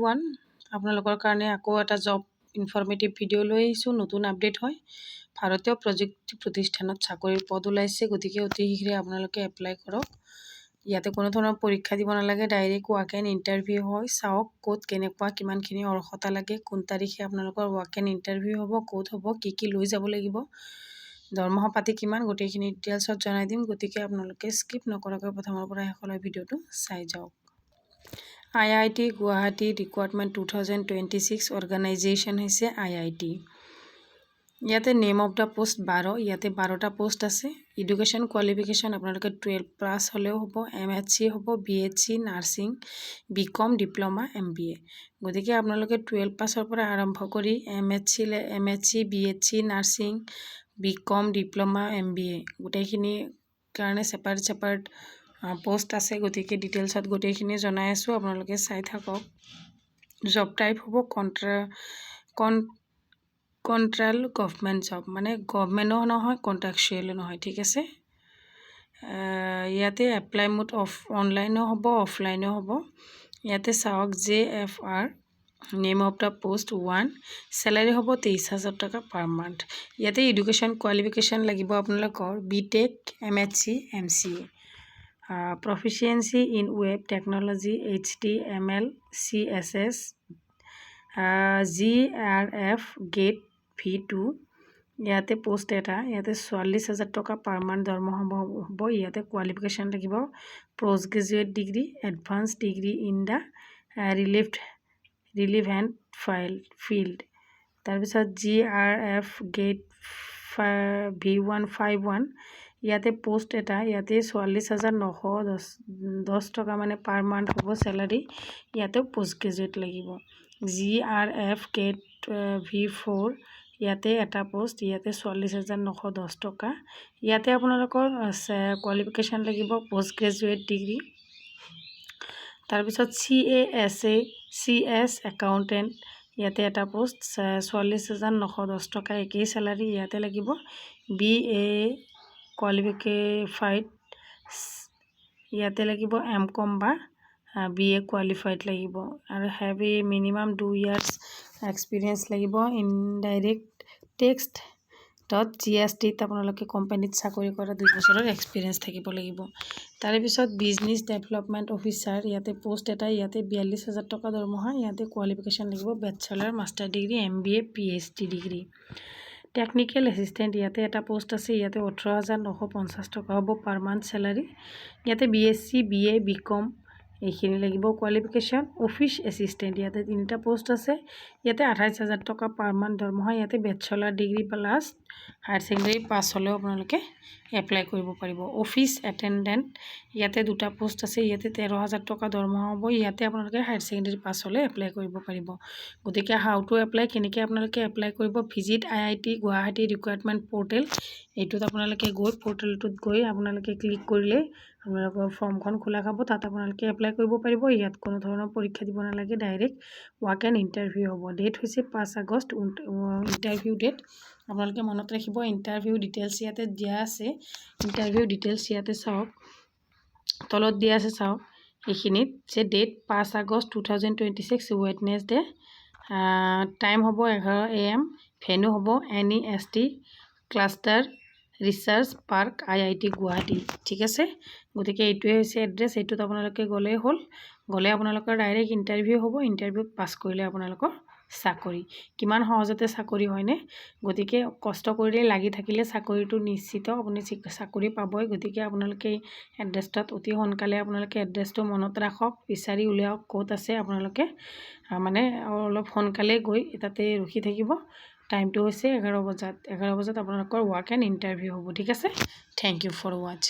One আপোনালোকৰ কাৰণে আকৌ এটা জব ইনফৰ্মেটিভ ভিডিঅ' লৈ আহিছোঁ। নতুন আপডেট হয়, ভাৰতীয় প্ৰযুক্তি প্ৰতিষ্ঠানত চাকৰিৰ পদ ওলাইছে, গতিকে অতি শীঘ্ৰে আপোনালোকে এপ্লাই কৰক। ইয়াতে কোনো ধৰণৰ পৰীক্ষা দিব নালাগে, ডাইৰেক্ট ৱাক এণ্ড ইণ্টাৰভিউ হয়। চাওক ক'ত কেনেকুৱা কিমানখিনি অৰ্হতা লাগে, কোন তাৰিখে আপোনালোকৰ ৱাক এণ্ড ইণ্টাৰভিউ হ'ব, ক'ত হ'ব, কি লৈ যাব লাগিব, দৰমহা পাতি কিমান, গোটেইখিনি ডিটেইলছত জনাই দিম। গতিকে আপোনালোকে স্কিপ নকৰাকৈ প্ৰথমৰ পৰা শেষলৈ ভিডিঅ'টো চাই যাওক। IIT গুৱাহাটী ৰিক্ৰুইটমেণ্ট 2026 অৰ্গেনাইজেশ্যন হৈছে IIT। ইয়াতে নেম অফ দ্য পোষ্ট 12, ইয়াতে 12টা পোষ্ট আছে। এডুকেশ্যন কোৱালিফিকেশ্যন আপোনালোকে 12+ হ'লেও হ'ব, MHC হ'ব, BHC, nursing, BCom, diploma, MBA। গতিকে আপোনালোকে 12+ পৰা আৰম্ভ কৰি MHC, BHC, nursing, BCom, diploma, MBA গোটেইখিনি কাৰণে ছেপাৰেট পোষ্ট আছে। গতিকে ডিটেইলছত গোটেইখিনি জনাই আছোঁ, আপোনালোকে চাই থাকক। জব টাইপ হ'ব কণ্ট্ৰেল গভমেণ্ট জব, মানে গভমেণ্টো নহয়, কণ্ট্ৰেকচুৱেলো নহয়, ঠিক আছে। ইয়াতে এপ্লাই মোড অনলাইনো হ'ব, অফলাইনো হ'ব। ইয়াতে চাওক JFR, name of the post 1, salary হ'ব 23,000 টকা পাৰ মান্থ। ইয়াতে এডুকেশ্যন কোৱালিফিকেশ্যন লাগিব আপোনালোকৰ BTech, MHC, MCA, proficiency in web technology, HTML, CSS, GRF, GATE V2। ইয়াতে পোষ্ট এটা, ইয়াতে 44,000 টকা পাৰ মান্থ দৰমহা হ'ব। ইয়াতে কোৱালিফিকেশ্যন লাগিব post graduate degree, advance degree in the relevant field. তাৰপিছত GRF GATE V151, ইয়াতে পোষ্ট এটা, ইয়াতে 44,910 টকা মানে পাৰ মান্থ হ'ব চেলাৰী। ইয়াতেও পোষ্ট গ্ৰেজুৱেট লাগিব। GRF GATE V4, ইয়াতে এটা পোষ্ট, ইয়াতে 44,910 টকা। ইয়াতে আপোনালোকৰ কোৱালিফিকেশ্যন লাগিব পোষ্ট গ্ৰেজুৱেট ডিগ্ৰী। তাৰপিছত CS একাউণ্টেণ্ট, ইয়াতে এটা পোষ্ট 44,910 টকা, একেই চেলাৰী। ইয়াতে লাগিব BA কোৱালিফাইড, ইয়াতে লাগিব MCom বা BA কোৱালিফাইড লাগিব, আৰু হেভি মিনিমাম 2 years এক্সপিৰিয়েঞ্চ লাগিব। ইনডাইৰেক্ট টেক্সট.GST আপোনালোকে কোম্পানীত চাকৰি কৰা 2 বছৰৰ এক্সপিৰিয়েঞ্চ থাকিব লাগিব। তাৰপিছত বিজনেছ ডেভেলপমেণ্ট অফিচাৰ, ইয়াতে পোষ্ট এটা, ইয়াতে 42,000 টকা দৰমহা। ইয়াতে কোৱালিফিকেশ্যন লাগিব bachelor, master degree, MBA, PhD degree. Technical assistant, ইয়াতে এটা পোষ্ট আছে, ইয়াতে 18,950 টকা হ'ব পাৰ মান্থ চেলাৰী। ইয়াতে BSc, BA, BCom এইখিনি লাগিব কোৱালিফিকেশ্যন। অফিচ এছিষ্টেণ্ট, ইয়াতে 3টা পোষ্ট আছে, ইয়াতে 28,000 টকা পাৰ মান্থ দৰমহা। ইয়াতে bachelor degree plus higher secondary pass হ'লেও আপোনালোকে এপ্লাই কৰিব পাৰিব। অফিচ এটেণ্ডেণ্ট, ইয়াতে 2টা পোষ্ট আছে, ইয়াতে 13,000 টকা দৰমহা হ'ব। ইয়াতে আপোনালোকে হায়াৰ ছেকেণ্ডেৰী পাছ হ'লে এপ্লাই কৰিব পাৰিব। গতিকে হাউ টু এপ্লাই, কেনেকৈ আপোনালোকে এপ্লাই কৰিব, visit IIT Guwahati recruitment portal. এইটোত আপোনালোকে পৰ্টেলটোত গৈ আপোনালোকে ক্লিক কৰিলে আপোনালোকৰ ফৰ্মখন খোলা খাব, তাত আপোনালোকে এপ্লাই কৰিব পাৰিব। ইয়াত কোনো ধৰণৰ পৰীক্ষা দিব নালাগে, ডাইৰেক্ট ৱাক এণ্ড ইণ্টাৰভিউ হ'ব। ডেট হৈছে 5 আগষ্ট ইণ্টাৰভিউ ডেট। আপোনালোকে মনত ৰাখিব। ইণ্টাৰভিউ ডিটেইলছ ইয়াতে দিয়া আছে, ইণ্টাৰভিউ ডিটেইলছ ইয়াতে চাওক, তলত দিয়া আছে চাওক এইখিনিত যে ডেট 5 আগষ্ট 2026 ৱেডনেছডে, টাইম হ'ব 11 AM, ভেন্যু হ'ব NEST cluster research park IIT Guwahati, ঠিক আছে। গতিকে এইটোৱে হৈছে এড্ৰেছ, এইটোত আপোনালোকে গ'লেই হ'ল। গ'লে আপোনালোকৰ ডাইৰেক্ট ইণ্টাৰভিউ হ'ব, ইণ্টাৰভিউত পাছ কৰিলে আপোনালোকৰ চাকৰি। কিমান সহজতে চাকৰি হয়নে। গতিকে কষ্ট কৰিলে, লাগি থাকিলে চাকৰিটো নিশ্চিত, আপুনি চাকৰি পাবই। গতিকে আপোনালোকে এড্ৰেছটোত অতি সোনকালে আপোনালোকে এড্ৰেছটো মনত ৰাখক, বিচাৰি উলিয়াওক ক'ত আছে। আপোনালোকে মানে অলপ সোনকালে গৈ তাতে ৰখি থাকিব। টাইমটো হৈছে 11 বজাত। 11 বজাত আপোনালোকৰ ৱাক এণ্ড ইণ্টাৰভিউ হ'ব, ঠিক আছে। Thank you for watch.